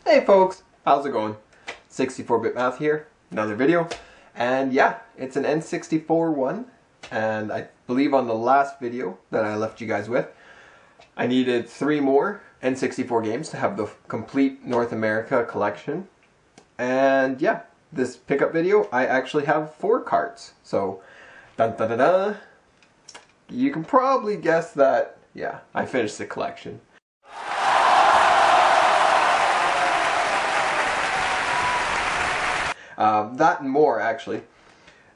Hey folks, how's it going? 64-bit Math here, another video. And yeah, it's an N64 one. And I believe on the last video that I left you guys with, I needed 3 more N64 games to have the complete North America collection. And yeah, this pickup video, I actually have 4 carts. So, dun dun dun dun. You can probably guess that, yeah, I finished the collection. That and more, actually.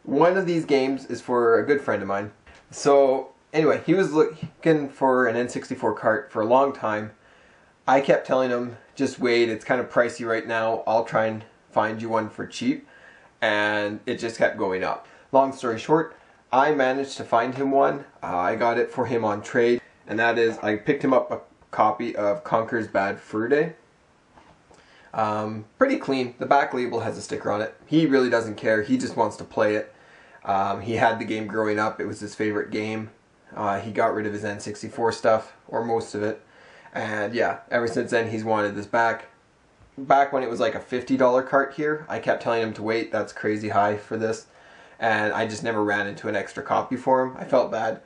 One of these games is for a good friend of mine. So, anyway, he was looking for an N64 cart for a long time. I kept telling him, just wait, it's kind of pricey right now. I'll try and find you one for cheap. And it just kept going up. Long story short, I managed to find him one. I got it for him on trade. And that is, I picked him up a copy of Conker's Bad Fur Day. Pretty clean. The back label has a sticker on it. He really doesn't care. He just wants to play it. He had the game growing up. It was his favorite game. He got rid of his N64 stuff, or most of it. And yeah, ever since then he's wanted this back. Back when it was like a $50 cart here, I kept telling him to wait. That's crazy high for this. And I just never ran into an extra copy for him. I felt bad.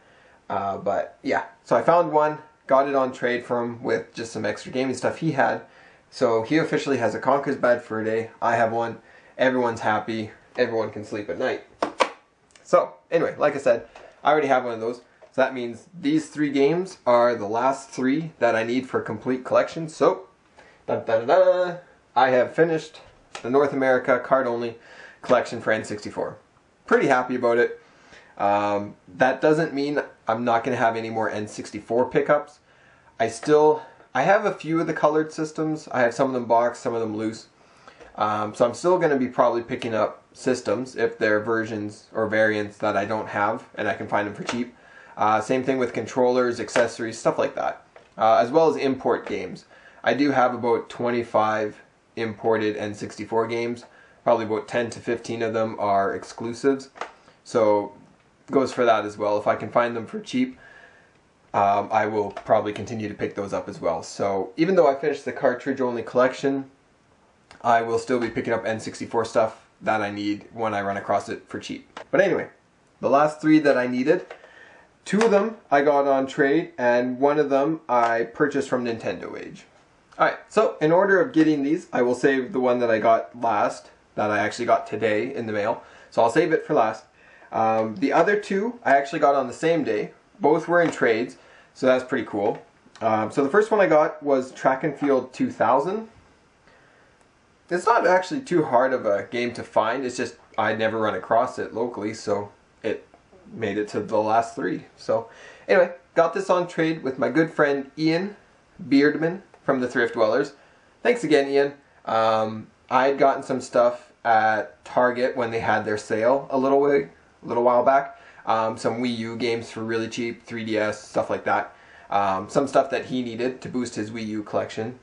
But yeah, so I found one, got it on trade for him with just some extra gaming stuff he had. So he officially has a Conker's Bad Fur Day. I have one. Everyone's happy. Everyone can sleep at night. So anyway, like I said, I already have one of those. So that means these 3 games are the last 3 that I need for a complete collection. So, dun, dun, dun, dun, I have finished the North America card-only collection for N64. Pretty happy about it. That doesn't mean I'm not going to have any more N64 pickups. I have a few of the colored systems. I have some of them boxed, some of them loose. So I'm still going to be probably picking up systems if they're versions or variants that I don't have and I can find them for cheap. Same thing with controllers, accessories, stuff like that. As well as import games. I do have about 25 imported N64 games. Probably about 10 to 15 of them are exclusives. So goes for that as well. If I can find them for cheap, I will probably continue to pick those up as well. So even though I finished the cartridge only collection, I will still be picking up N64 stuff that I need when I run across it for cheap. But anyway, the last 3 that I needed, 2 of them I got on trade and 1 of them I purchased from Nintendo Age. Alright, so in order of getting these, I will save the one that I got last, that I actually got today in the mail. So I'll save it for last. The other 2 I actually got on the same day. Both were in trades, so that's pretty cool. So the first one I got was Track and Field 2000. It's not actually too hard of a game to find, it's just I'd never run across it locally, so it made it to the last 3. So anyway, got this on trade with my good friend Ian Beardman from the Thrift Dwellers. Thanks again, Ian. I had gotten some stuff at Target when they had their sale a little while back. Some Wii U games for really cheap, 3DS, stuff like that. Some stuff that he needed to boost his Wii U collection.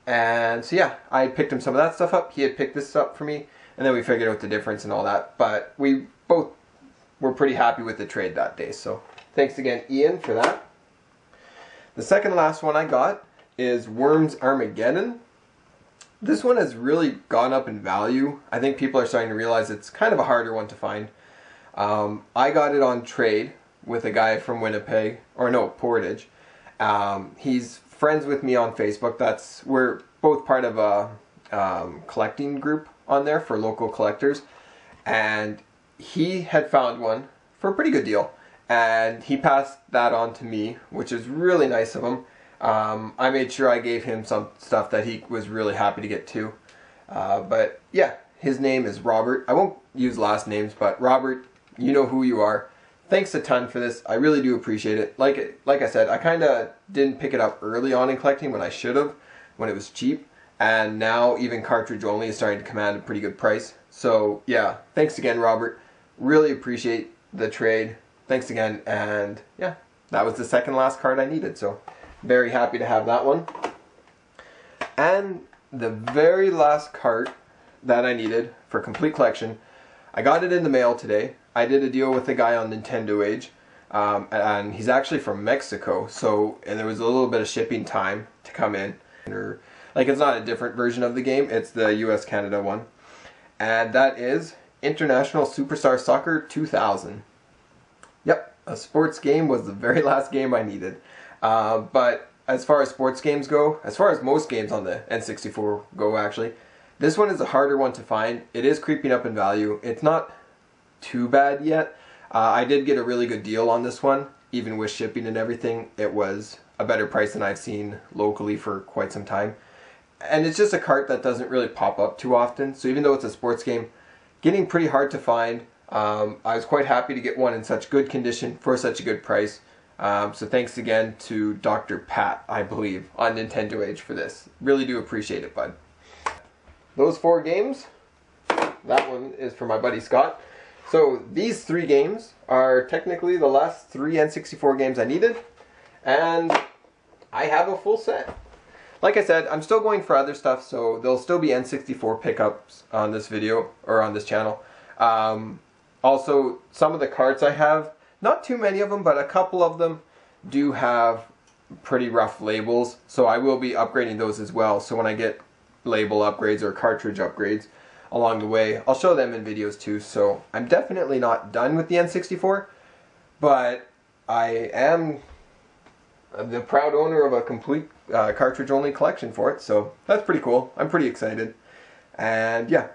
And so yeah, I had picked him some of that stuff up. He had picked this up for me, and then we figured out the difference and all that. But we both were pretty happy with the trade that day. So thanks again, Ian, for that. The second to last one I got is Worms Armageddon. This one has really gone up in value. I think people are starting to realize it's kind of a harder one to find. I got it on trade with a guy from Winnipeg, or no, Portage. He's friends with me on Facebook. We're both part of a collecting group on there for local collectors. And he had found one for a pretty good deal. And he passed that on to me, which is really nice of him. I made sure I gave him some stuff that he was really happy to get too. But yeah, his name is Robert. I won't use last names, but Robert, you know who you are. Thanks a ton for this. I really do appreciate it. Like I said, I kind of didn't pick it up early on in collecting when I should have, when it was cheap. And now even cartridge only is starting to command a pretty good price. So yeah, thanks again, Robert. Really appreciate the trade. Thanks again. And yeah, that was the second last card I needed. So very happy to have that one. And the very last card that I needed for complete collection, I got it in the mail today. I did a deal with a guy on Nintendo Age, and he's actually from Mexico, so there was a little bit of shipping time to come in. Like, it's not a different version of the game, it's the US-Canada one. And that is International Superstar Soccer 2000. Yep, a sports game was the very last game I needed. But as far as sports games go, as far as most games on the N64 go actually, this one is a harder one to find. It is creeping up in value. It's not too bad yet. I did get a really good deal on this one, even with shipping and everything. It was a better price than I've seen locally for quite some time. And it's just a cart that doesn't really pop up too often. So even though it's a sports game, getting pretty hard to find. I was quite happy to get one in such good condition for such a good price. So thanks again to Dr. Pat, I believe, on Nintendo Age for this. Really do appreciate it, bud. Those 4 games, that one is for my buddy Scott. So these 3 games are technically the last 3 N64 games I needed. And I have a full set. Like I said, I'm still going for other stuff, so there'll still be N64 pickups on this video, or on this channel. Also, some of the carts I have, not too many of them, but a couple of them do have pretty rough labels, so I will be upgrading those as well. So when I get label upgrades or cartridge upgrades along the way, I'll show them in videos too. So I'm definitely not done with the N64, but I am the proud owner of a complete cartridge-only collection for it, so that's pretty cool. I'm pretty excited. And yeah,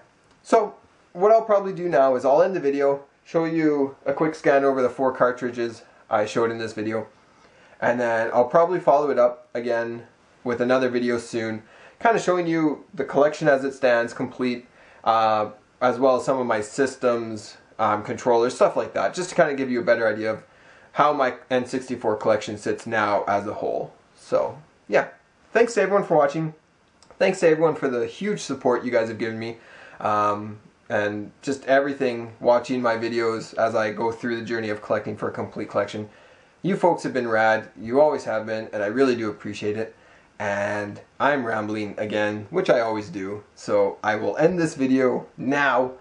so what I'll probably do now is I'll end the video, show you a quick scan over the 4 cartridges I showed in this video, and then I'll probably follow it up again with another video soon, kind of showing you the collection as it stands, complete, as well as some of my systems, controllers, stuff like that, just to kind of give you a better idea of how my N64 collection sits now as a whole. So yeah, thanks to everyone for watching. Thanks to everyone for the huge support you guys have given me. And just everything, watching my videos as I go through the journey of collecting for a complete collection. You folks have been rad, you always have been, and I really do appreciate it. And I'm rambling again, which I always do, so I will end this video now,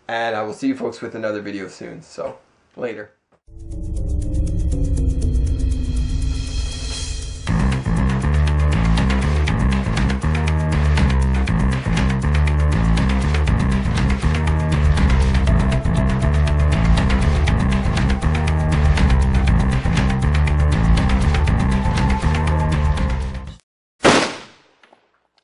and I will see you folks with another video soon, so later.